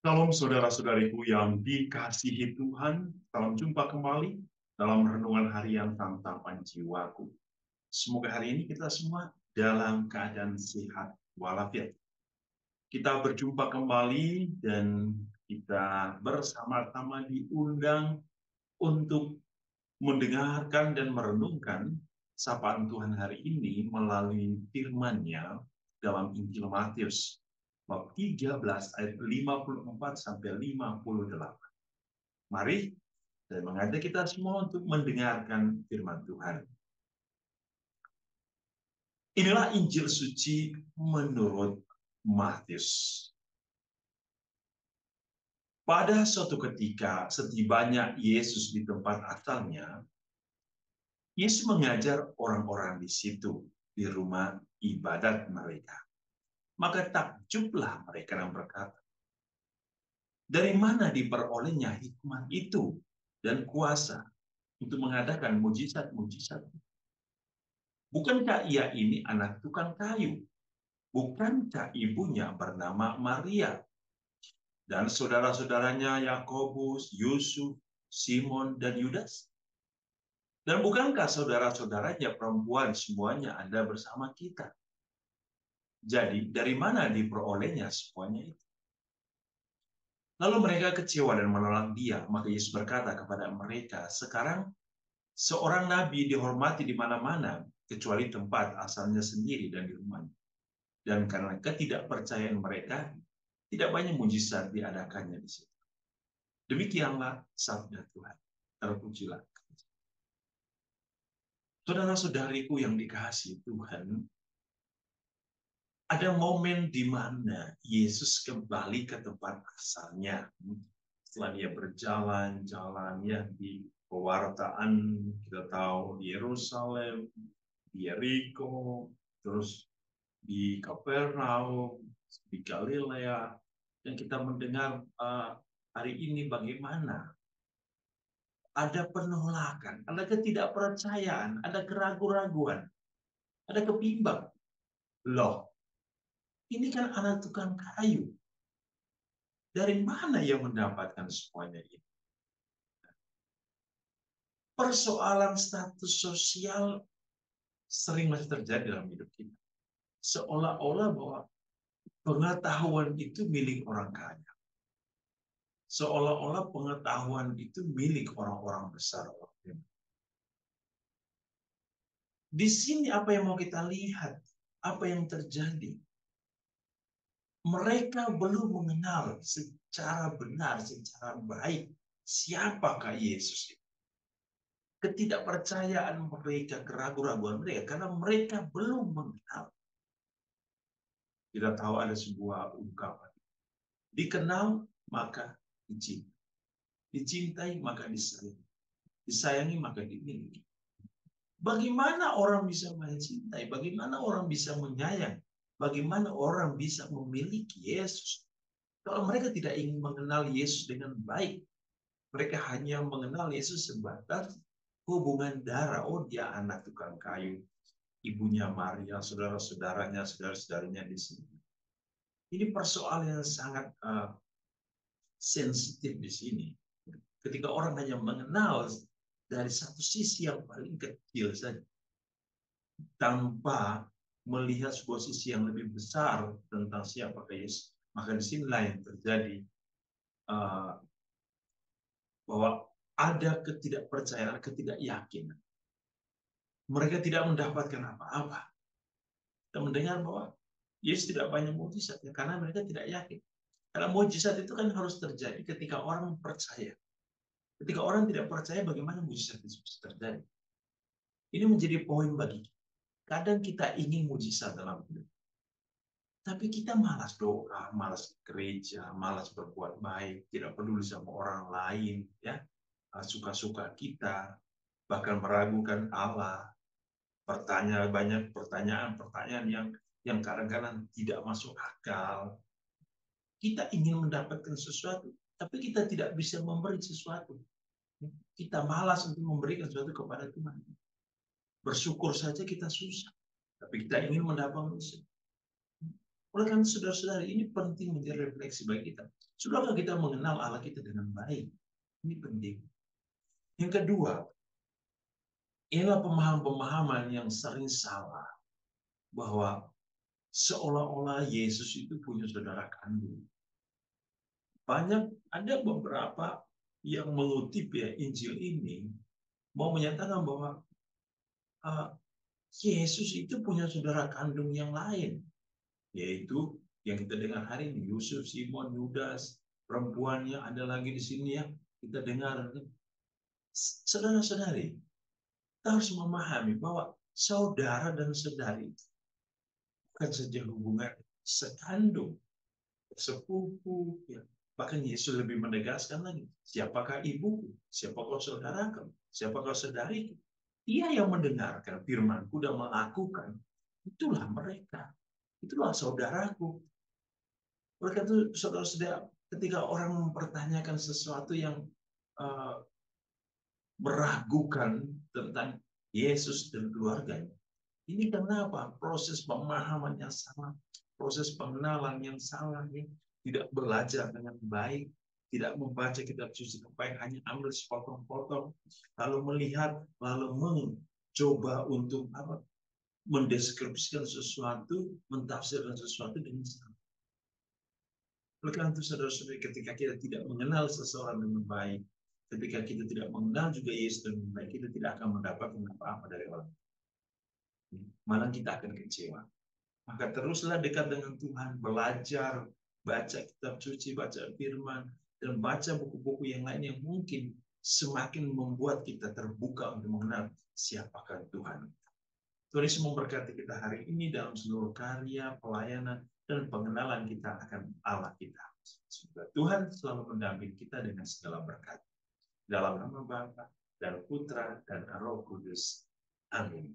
Salam saudara-saudariku yang dikasihi Tuhan, salam jumpa kembali dalam renungan harian santapan jiwaku. Semoga hari ini kita semua dalam keadaan sehat walafiat. Kita berjumpa kembali dan kita bersama-sama diundang untuk mendengarkan dan merenungkan sapaan Tuhan hari ini melalui firman-Nya dalam Injil Matius bab 13 ayat 54 sampai 58. Mari saya mengajak kita semua untuk mendengarkan firman Tuhan. Inilah Injil suci menurut Matius. Pada suatu ketika, setibanya Yesus di tempat asalnya, Yesus mengajar orang-orang di situ, di rumah ibadat mereka. Maka takjublah mereka dan berkata, dari mana diperolehnya hikmat itu dan kuasa untuk mengadakan mujizat-mujizat? Bukankah ia ini anak tukang kayu? Bukankah ibunya bernama Maria? Dan saudara-saudaranya Yakobus, Yusuf, Simon, dan Yudas? Dan bukankah saudara-saudaranya perempuan semuanya ada bersama kita? Jadi, dari mana diperolehnya semuanya itu? Lalu mereka kecewa dan menolak dia. Maka Yesus berkata kepada mereka, sekarang seorang nabi dihormati di mana-mana, kecuali tempat asalnya sendiri dan di rumahnya. Dan karena ketidakpercayaan mereka, tidak banyak mujizat diadakannya di situ. Demikianlah sabda Tuhan. Terpujilah. Saudara-saudariku yang dikasihi Tuhan, ada momen di mana Yesus kembali ke tempat asalnya. Setelah dia berjalan-jalan ya di pewartaan, kita tahu di Yerusalem, di Yeriko, terus di Kapernaum, di Galilea, dan kita mendengar hari ini bagaimana ada penolakan, ada ketidakpercayaan, ada keraguan-raguan, ada kebimbang. Loh, ini kan anak tukang kayu. Dari mana ia mendapatkan semuanya ini? Persoalan status sosial sering masih terjadi dalam hidup kita. Seolah-olah bahwa pengetahuan itu milik orang kaya. Seolah-olah pengetahuan itu milik orang-orang besar. Di sini apa yang mau kita lihat? Apa yang terjadi? Mereka belum mengenal secara benar, secara baik, siapakah Yesus itu. Ketidakpercayaan mereka, keraguan-raguan mereka, karena mereka belum mengenal. Kita tahu ada sebuah ungkapan. Dikenal, maka dicintai. Dicintai, maka disayangi. Disayangi, maka dimiliki. Bagaimana orang bisa mencintai? Bagaimana orang bisa menyayang? Bagaimana orang bisa memiliki Yesus? Kalau mereka tidak ingin mengenal Yesus dengan baik, mereka hanya mengenal Yesus sebatas hubungan darah. Oh, dia anak tukang kayu. Ibunya Maria, saudara-saudaranya, saudara-saudaranya di sini. Ini persoalan yang sangat sensitif di sini. Ketika orang hanya mengenal dari satu sisi yang paling kecil saja, tanpa melihat sebuah sisi yang lebih besar tentang siapa Yesus, maka disinilah yang terjadi bahwa ada ketidakpercayaan, ketidakyakinan. Mereka tidak mendapatkan apa-apa. Kita mendengar bahwa Yesus tidak banyak mujizat karena mereka tidak yakin. Karena mujizat itu kan harus terjadi ketika orang percaya. Ketika orang tidak percaya, bagaimana mujizat itu bisa terjadi? Ini menjadi poin bagi kita. Kadang kita ingin mujizat dalam hidup, tapi kita malas doa, malas gereja, malas berbuat baik, tidak peduli sama orang lain, ya, suka-suka kita, bahkan meragukan Allah. Banyak pertanyaan yang kadang-kadang tidak masuk akal. Kita ingin mendapatkan sesuatu, tapi kita tidak bisa memberi sesuatu. Kita malas untuk memberikan sesuatu kepada Tuhan. Bersyukur saja kita susah, tapi kita ingin mendapatkan sesuatu. Oleh karena saudara-saudara, ini penting menjadi refleksi bagi kita. Sudahkah kita mengenal Allah kita dengan baik? Ini penting. Yang kedua, ialah pemahaman-pemahaman yang sering salah bahwa seolah-olah Yesus itu punya saudara kandung. Ada beberapa yang mengutip ya Injil ini mau menyatakan bahwa Yesus itu punya saudara kandung yang lain, yaitu yang kita dengar hari ini, Yusuf, Simon, Yudas, perempuannya ada lagi di sini ya, kita dengar. Saudara-saudari, kita harus memahami bahwa saudara dan saudari bukan saja hubungan sekandung, sepupu, ya. Bahkan Yesus lebih menegaskan lagi, siapakah ibuku, siapakah saudaraku, siapakah saudariku. Dia yang mendengarkan firman-Ku dan melakukan, itulah mereka. Itulah saudaraku. Oleh itu, saudara-saudara, ketika orang mempertanyakan sesuatu yang meragukan tentang Yesus dan keluarganya, ini kenapa? Proses pemahaman yang salah, proses pengenalan yang salah, tidak belajar dengan baik, tidak membaca kitab suci dengan baik, hanya ambil sepotong-potong, lalu melihat, lalu mencoba untuk mendeskripsikan sesuatu, mentafsirkan sesuatu dengan salah. Oleh karena itu, saudara-saudara, ketika kita tidak mengenal seseorang dengan baik, ketika kita tidak mengenal juga Yesus dengan baik, kita tidak akan mendapatkan apa-apa dari orang. Malah kita akan kecewa. Maka teruslah dekat dengan Tuhan, belajar, baca kitab suci, baca firman, dan baca buku-buku yang lain yang mungkin semakin membuat kita terbuka untuk mengenal siapakah Tuhan. Tuhan Yesus memberkati kita hari ini dalam seluruh karya, pelayanan, dan pengenalan kita akan Allah kita. Semoga Tuhan selalu mendampingi kita dengan segala berkat. Dalam nama Bapa dan Putra dan Roh Kudus. Amin.